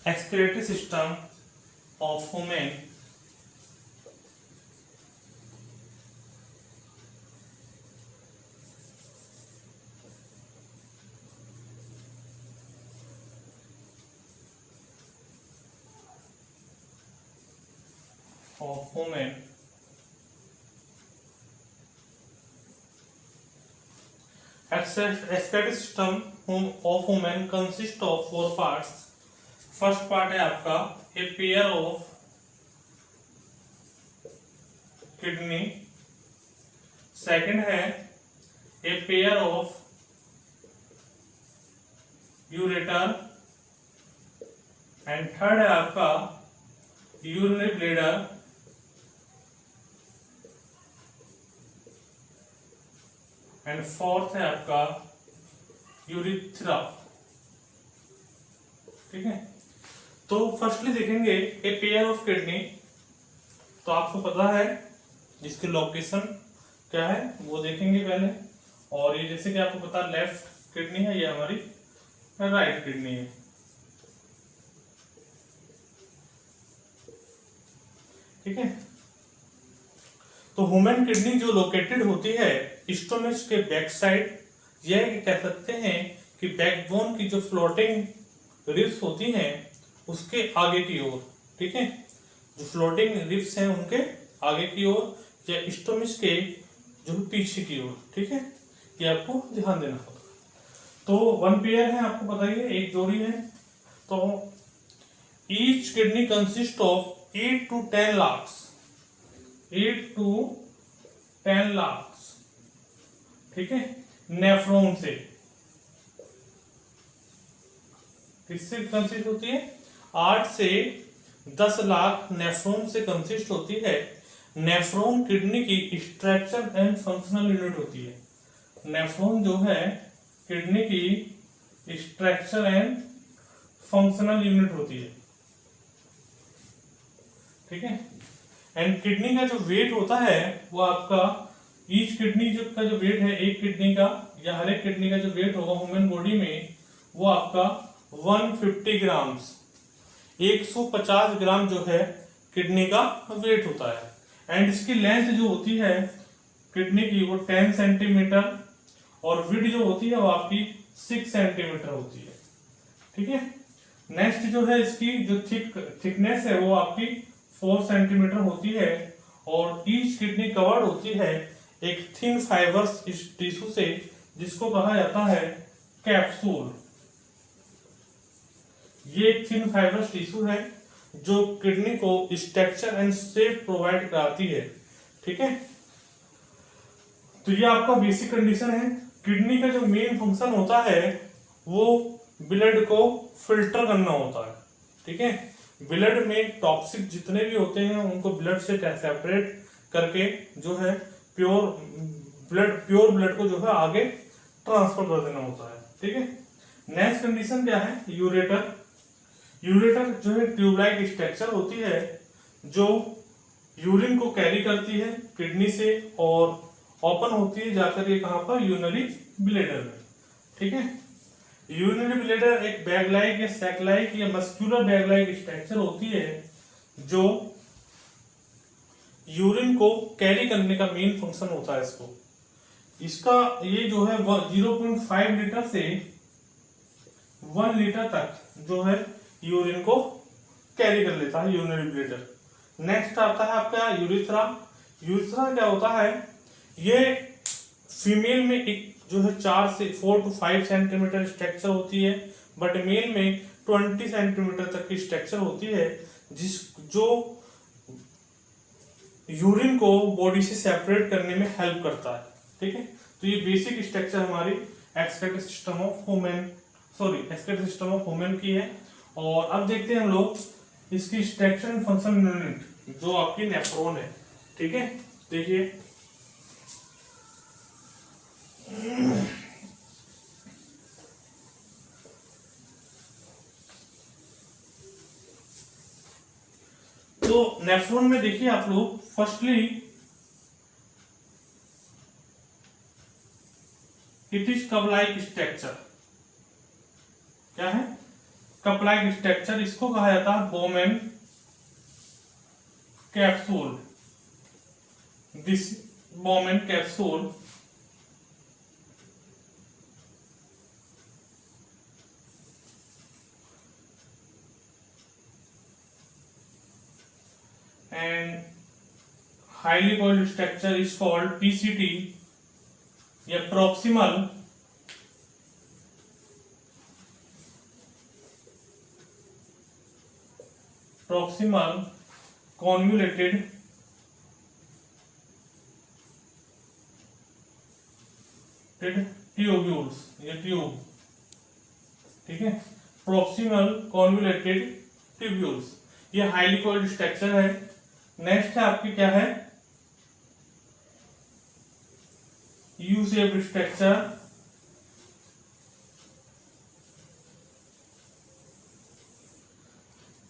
Excretory system of women Excretory system of women consists of four parts. First part है आपका a pair of kidney, second है a pair of ureter and third है आपका urinary bladder and fourth है आपका urethra. ठीक है, तो फर्स्टली देखेंगे ए पेयर ऑफ किडनी। तो आपको पता है इसकी लोकेशन क्या है वो देखेंगे पहले। और ये जैसे कि आपको पता लेफ्ट किडनी है, ये हमारी राइट किडनी है। ठीक है, तो ह्यूमन किडनी जो लोकेटेड होती है स्टोमच के बैक साइड, यह कह सकते हैं कि बैकबोन की जो फ्लोटिंग रिब्स होती हैं उसके आगे की ओर। ठीक है, जो फ्लोटिंग रिब्स हैं उनके आगे की ओर या स्टोमच के जो पीछे की ओर। ठीक है, ये आपको ध्यान देना होगा। तो वन पेयर है, आपको पता ही है, एक जोड़ी है। तो each kidney consist of 8 to 10 lakh, 8 to 10 lakh. ठीक है, नेफ्रॉन से किससे कंसिस्ट होती है? 8 से 10 लाख नेफ्रॉन से कंसिस्ट होती है। नेफ्रॉन किडनी की स्ट्रक्चर एंड फंक्शनल यूनिट होती है। नेफ्रॉन जो है किडनी की स्ट्रक्चर एंड फंक्शनल यूनिट होती है। ठीक है, एंड किडनी का जो वेट होता है वो आपका ईच किडनी का जो वेट है, एक किडनी का या हर एक किडनी का जो वेट होगा ह्यूमन बॉडी में वो आपका 150 ग्राम, 150 ग्राम जो है किडनी का वेट होता है। एंड इसकी लेंथ जो होती है किडनी की वो 10 सेंटीमीटर और विड्थ जो होती है वो आपकी 6 सेंटीमीटर होती है। ठीक है, नेक्स्ट जो है इसकी जो थिकनेस है वो आपकी 4 सेंटीमीटर होती है। और ईच किडनी कवर्ड होती है एक थिन फाइबर्स टिश्यू से जिसको कहा जाता है कैप्सूल। ये एक थिन फाइबर्स टिश्यू है जो किडनी को स्ट्रक्चर एंड शेप प्रोवाइड कराती है। ठीक है, तो ये आपका बेसिक कंडीशन है। किडनी का जो मेन फंक्शन होता है वो ब्लड को फिल्टर करना होता है। ठीक है, ब्लड में टॉक्सिक जितने भी होते हैं उनको ब्लड से सेपरेट करके जो है प्योर ब्लड को जो है आगे ट्रांसफर कर देना होता है। ठीक है, नेक्स्ट कंडीशन क्या है? यूरेटर। यूरेटर जो है ट्यूब लाइक स्ट्रक्चर होती है जो यूरिन को कैरी करती है किडनी से और ओपन होती है जाकर ये कहां पर? यूरिनरी ब्लैडर में। ठीक है, यूरिनरी ब्लैडर एक बैग लाइक या सैक लाइक या मस्कुलर बैग लाइक स्ट्रक्चर होती है जो यूरिन को कैरी करने का मेन फंक्शन होता है इसका ये जो है 0.5 लीटर से 1 लीटर तक जो है यूरिन को कैरी कर लेता है यूरिनरी ब्लैडर। नेक्स्ट आता है आपका यूरिथ्रा। यूरिथ्रा क्या होता है? ये फीमेल में एक जो है 4 to 5 सेंटीमीटर स्ट्रक्चर होती है, बट मेल में 20 सेंटीमीटर तक की स्ट्रक्चर होती है जो यूरिन को बॉडी से सेपरेट करने में हेल्प करता है। ठीक है, तो ये बेसिक स्ट्रक्चर हमारी एक्सक्रीटरी सिस्टम ऑफ वुमेन की है। और अब देखते हैं हम लोग इसकी स्ट्रक्चर एंड फंक्शन यूनिट जो आपकी नेफ्रॉन है। ठीक है, देखिए तो नेफ्रॉन में देखिए आप लोग firstly it is cup like structure. क्या है? कप लाइक स्ट्रक्चर, इसको कहा जाता है Bowman capsule. This Bowman capsule and highly coiled structure is called PCT या proximal convoluted tubules या ट्यूब, ठीक है, proximal convoluted tubules, ये हाईली कोइल्ड स्ट्रक्चर है। नेक्स्ट है आपकी क्या है, यू शेप स्ट्रक्चर,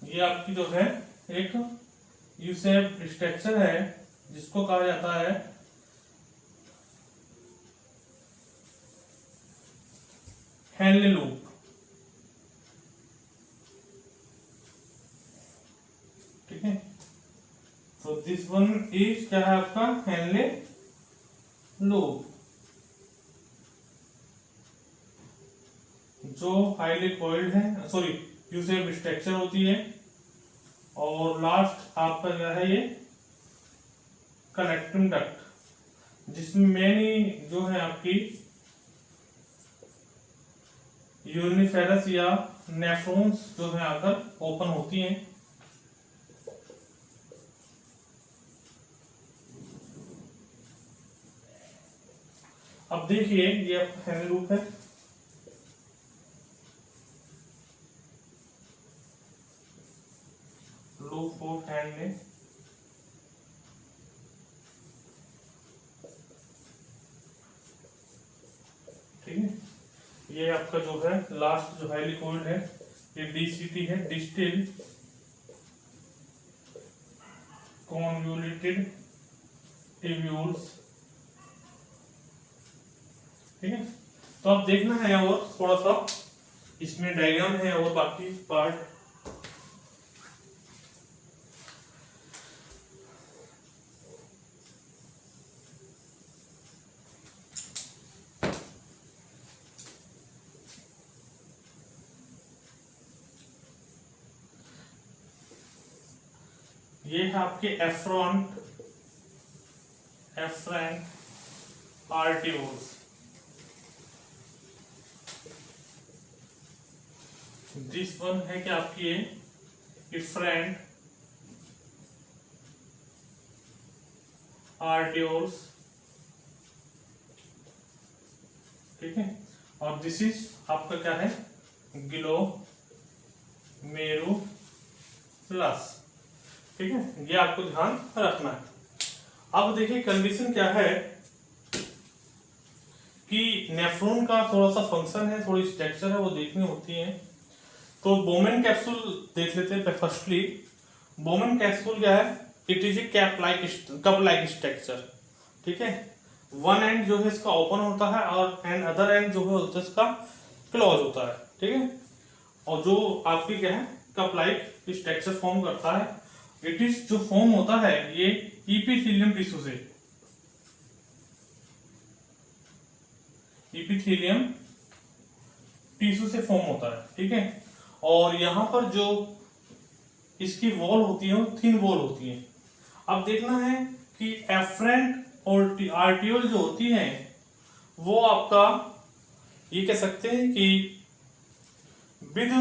ये आपकी जो है एक यू शेप स्ट्रक्चर है जिसको कहा जाता है हेनले लूप, ठीक है। तो दिस वन इज क्या है आपका हेनले लूप, जो हाईली कॉइल्ड है, सॉरी यू शेप स्ट्रक्चर होती है। और लास्ट आपका क्या है ये कनेक्टिंग डक्ट, जिसमें मेन जो है आपकी यूरिनिफेरस या नेफ्रॉन्स जो है आकर ओपन होती हैं। अब देखिए ये हेनले लूप है, लूप ऑफ हेनले, ठीक है। ये आपका जो है लास्ट जो हाईली कोइल्ड है ये डीसीटी है, डिस्टिल कॉन्वोल्यूटेड ट्यूब्यूल्स, ठीक है। तो अब देखना है और थोड़ा सा इसमें डायग्राम है और बाकी पार्ट। ये है आपके एफ्रंट आर्टियोल्स, दिस वन है कि आपकी इफ्रेंट आर्टियोल्स, ठीक है। और दिस इज आपका क्या है ग्लोमेरुलस, ठीक है। ये आपको ध्यान रखना है। अब देखिए कंडीशन क्या है कि नेफ्रॉन का थोड़ा सा फंक्शन है, थोड़ी स्ट्रक्चर है, वो देखनी होती है। तो बोमेन कैप्सूल देख लेते हैं। फर्स्टली बोमेन कैप्सूल क्या है, it is a cup like structure, ठीक है। वन एंड जो है इसका ओपन होता है और एंड अदर एंड जो है इसका क्लोज होता है, ठीक है। और जो आपकी क्या है कप लाइक स्ट्रक्चर फॉर्म करता है, इट इज जो फॉर्म होता है ये इपिथेलियम टिश्यू से, इपिथेलियम टिश्यू से फॉर्म होता है, ठीक है। और यहां पर जो इसकी वॉल होती है वो थिन वॉल होती है। अब देखना है कि एफ्रेंट और आर्टियोल जो होती है वो आपका ये कह सकते हैं कि विद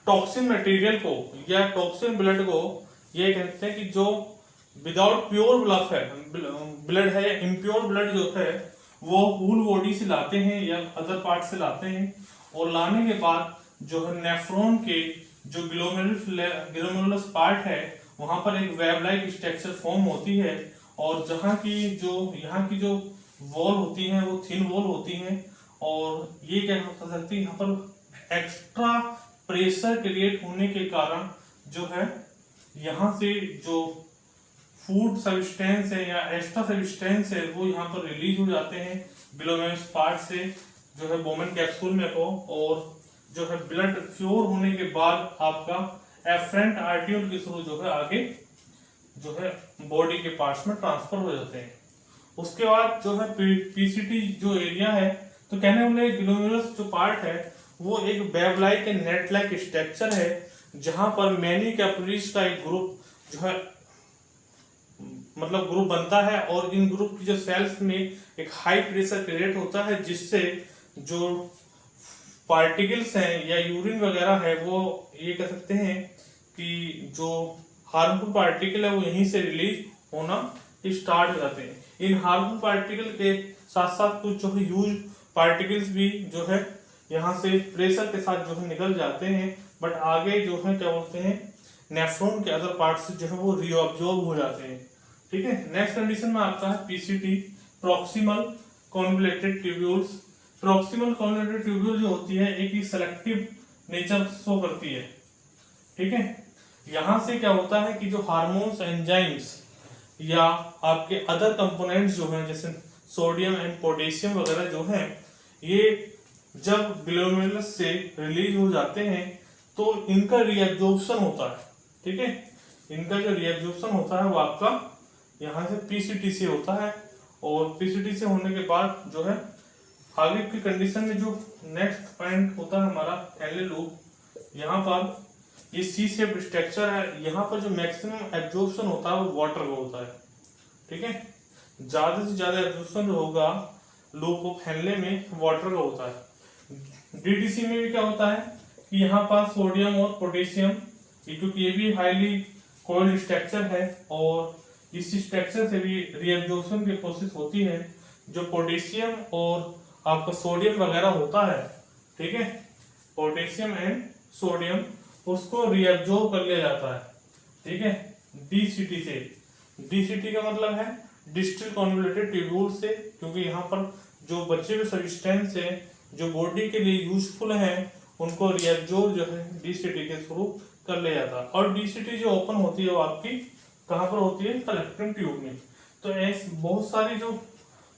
टॉक्सिन मटेरियल को या टॉक्सिन ब्लड को ये कहते हैं कि जो विदाउट प्योर ब्लड है या इम्प्योर ब्लड जो है वो होल बॉडी से लाते हैं या अदर पार्ट से लाते हैं। और लाने के बाद जो है नेफ्रॉन के जो ग्लोमेरुलस पार्ट है वहां पर एक वेब लाइक स्ट्रक्चर फॉर्म होती है। और यहाँ की जो वॉल होती है वो थिन वॉल होती है। और ये क्या कर सकती है, यहाँ पर एक्स्ट्रा प्रेशर क्रिएट होने के कारण जो है यहाँ से जो फूड सब्सटेंस है या एक्स्ट्रा सब्सटेंस है वो यहाँ पर रिलीज हो जाते हैं ग्लोमेरुलस पार्ट से जो है बोमेन कैप्सूल में को। और जो है ब्लड प्योर होने के बाद आपका एफरेंट आर्टियोल के थ्रू जो है आगे जो है बॉडी के पार्ट्स में ट्रांसफर हो जाते हैं। उसके बाद जो है पीसीटी जो एरिया है, तो कहने वाले ग्लोमेरुलस जो पार्ट है वो एक web like net like structure है जहां पर मैनी कैपिलरीज का एक ग्रुप जो है मतलब ग्रुप बनता है और इन ग्रुप की जो सेल्स में एक हाई प्रेशर क्रिएट होता है जिससे जो पार्टिकल्स हैं या यूरिन वगैरह है वो ये कह सकते हैं कि जो हार्मफुल पार्टिकल है वो यहीं से रिलीज होना स्टार्ट हो जाते हैं। इन हार्मफुल पार्टिकल के साथ साथ कुछ जो है यूज पार्टिकल्स भी जो है यहाँ से प्रेशर के साथ जो है निकल जाते हैं, बट आगे जो है क्या बोलते हैं नेफ्रॉन के अदर पार्ट से जो है वो रीअब्जॉर्ब हो जाते हैं। ठीक है, नेक्स्ट कंडीशन में आता है PCT proximal convoluted tubules. Proximal convoluted tubule जो होती है एक ही सेलेक्टिव नेचर शो करती है। ठीक है, यहां से क्या होता है कि जो हार्मोन्स एंजाइम्स या आपके अदर कंपोनेंट्स जो हैं जैसे सोडियम एंड पोटेशियम वगैरह जो हैं ये जब ग्लोमेरुलस से रिलीज हो जाते हैं तो इनका रीअब्जॉर्प्शन होता है। ठीक है, इनका जो रीअब्जॉर्प्शन होता है वो आपका यहाँ से पीसीटी से होता है और पीसीटी से होने के बाद जो है आगे की कंडीशन में जो नेक्स्ट पॉइंट होता है हमारा हेनले लूप, यहाँ पर ये सी शेप स्ट्रक्चर है, यहाँ पर जो मैक्सिमम एब्जॉर्प्शन होता है वो वाटर का होता है। ठीक है, ज्यादा से ज्यादा एब्जॉर्प्शन जो होगा लूप ऑफ हेनले में वाटर का होता है। डीटीसी में भी क्या होता है कि यहाँ पर सोडियम और पोटेशियम क्योंकि ये भी हाईली कोल्ड स्ट्रक्चर है और इस स्ट्रक्चर से भी रीअब्जॉर्प्शन की प्रोसेस होती है। जो पोटेशियम और आपका सोडियम वगैरह होता है, ठीक है, पोटेशियम एंड सोडियम उसको रीअब्जॉर्ब कर लिया जाता है। ठीक है, डीसीटी से। डीसीटी का मतलब है डिस्टल कॉन्वोल्यूटेड ट्यूब्यूल से, क्योंकि यहाँ पर जो बचे हुए सब्सटेंस है जो बॉडी के लिए यूजफुल है उनको रीअब्जॉर्ब जो है डीसीटी के थ्रू कर लिया जाता है। और डीसीटी जो ओपन होती है वो आपकी कहाँ पर होती है, कलेक्टिंग ट्यूब में। तो ऐसे बहुत सारी जो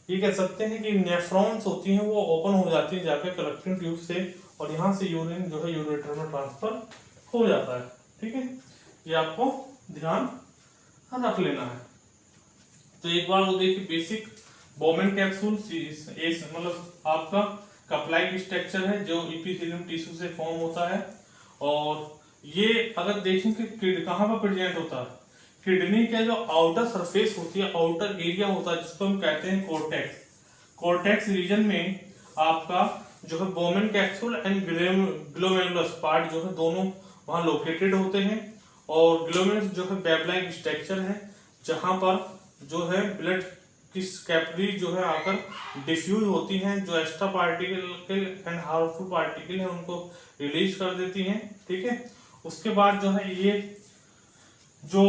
ये कह सकते हैं कि नेफ्रॉन्स होती हैं वो ओपन हो जाती है जाकर कलेक्टिंग ट्यूब से और यहाँ से यूरिन जो है यूरेटर में ट्रांसफर हो जाता है। ठीक है, ये आपको ध्यान रख लेना है। तो एक बार वो देखिए बेसिक बोमेन कैप्सूल मतलब आपका कपलाइक स्ट्रक्चर है जो एपिथेलियम टिश्यू से फॉर्म होता है और ये अगर देखेंगे कहाँ पर प्रेजेंट होता है, किडनी के जो आउटर सरफेस होती है, आउटर एरिया होता है जिसको हम कहते हैं कोर्टेक्स। कोर्टेक्स रीजन में आपका जो है Bowman capsule and glomerulus part जो है दोनों वहां लोकेटेड होते हैं और ग्लोमेरुलस जो है वेब लाइक स्ट्रक्चर है जहां पर जो है ब्लड की कैपिलरी जो है आकर डिफ्यूज होती हैं, जो extra particle and harmful particle है उनको रिलीज कर देती हैं। ठीक है, उसके बाद जो है ये जो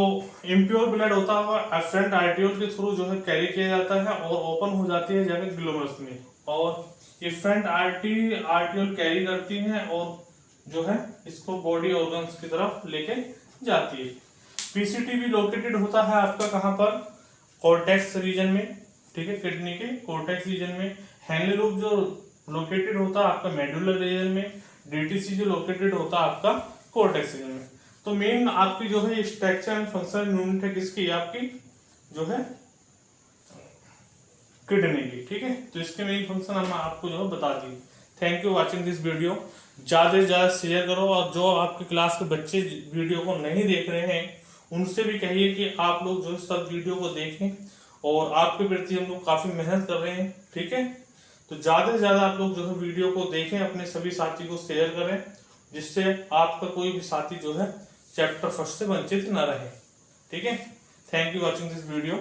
इम्प्योर ब्लड होता है एफरेंट आर्टियोल के थ्रू जो है कैरी किया जाता है और ओपन हो जाती है जाकर ग्लोमेरुलस में और एफरेंट आर्टियोल कैरी करती है और जो है इसको बॉडी ऑर्गन्स की तरफ लेके जाती है। पीसीटी भी लोकेटेड होता है आपका कहाँ पर, कोर्टेक्स रीजन में। ठीक है, किडनी के कोर्टेक्स रीजन में। हेनले लूप जो लोकेटेड होता है आपका मेडुलर रीजन में। डीटीसी जो लोकेटेड होता है आपका कोर्टेक्स रीजन में। तो मेन आपकी जो है स्ट्रक्चर एंड फंक्शन यूनिट है किसकी, आपकी जो है किडनी की। ठीक है, तो इसके मेन फंक्शन हम आपको जो है बता दिए। Thank you watching this video. ज्यादा से ज्यादा शेयर करो और जो आपके क्लास के बच्चे वीडियो को नहीं देख रहे हैं उनसे भी कहिए कि आप लोग जो सब वीडियो को देखें और आपके प्रति हम लोग काफी मेहनत कर रहे हैं। ठीक है, तो ज्यादा से ज्यादा आप लोग जो है वीडियो को देखें, अपने सभी साथी को शेयर करें जिससे आपका कोई भी साथी जो है चैप्टर फर्स्ट से वंचित न रहे। ठीक है, thank you watching this video.